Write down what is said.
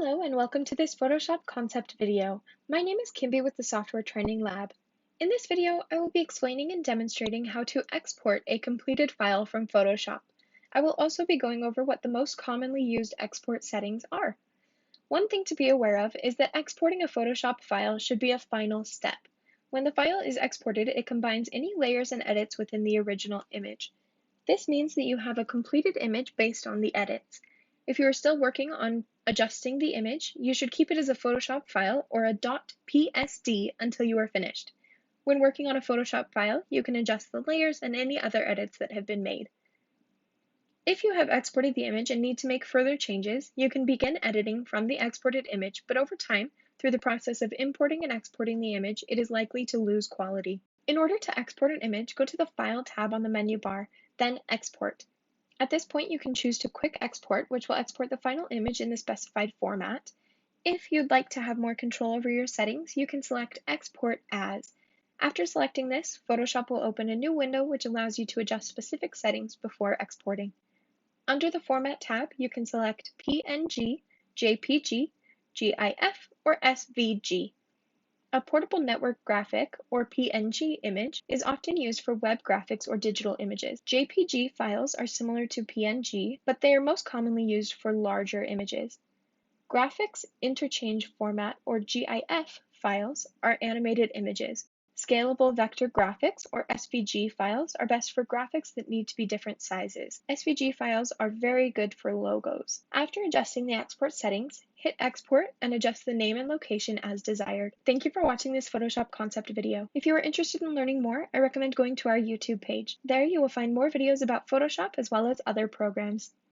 Hello and welcome to this Photoshop concept video. My name is Kimby with the Software Training Lab. In this video, I will be explaining and demonstrating how to export a completed file from Photoshop. I will also be going over what the most commonly used export settings are. One thing to be aware of is that exporting a Photoshop file should be a final step. When the file is exported, it combines any layers and edits within the original image. This means that you have a completed image based on the edits. If you are still working on adjusting the image, you should keep it as a Photoshop file or a .psd until you are finished. When working on a Photoshop file, you can adjust the layers and any other edits that have been made. If you have exported the image and need to make further changes, you can begin editing from the exported image, but over time, through the process of importing and exporting the image, it is likely to lose quality. In order to export an image, go to the File tab on the menu bar, then Export. At this point, you can choose to Quick Export, which will export the final image in the specified format. If you'd like to have more control over your settings, you can select Export As. After selecting this, Photoshop will open a new window which allows you to adjust specific settings before exporting. Under the Format tab, you can select PNG, JPG, GIF, or SVG. A portable network graphic, or PNG image, is often used for web graphics or digital images. JPG files are similar to PNG, but they are most commonly used for larger images. Graphics Interchange Format, or GIF, files are animated images. Scalable Vector Graphics, or SVG files, are best for graphics that need to be different sizes. SVG files are very good for logos. After adjusting the export settings, hit Export and adjust the name and location as desired. Thank you for watching this Photoshop concept video. If you are interested in learning more, I recommend going to our YouTube page. There you will find more videos about Photoshop as well as other programs.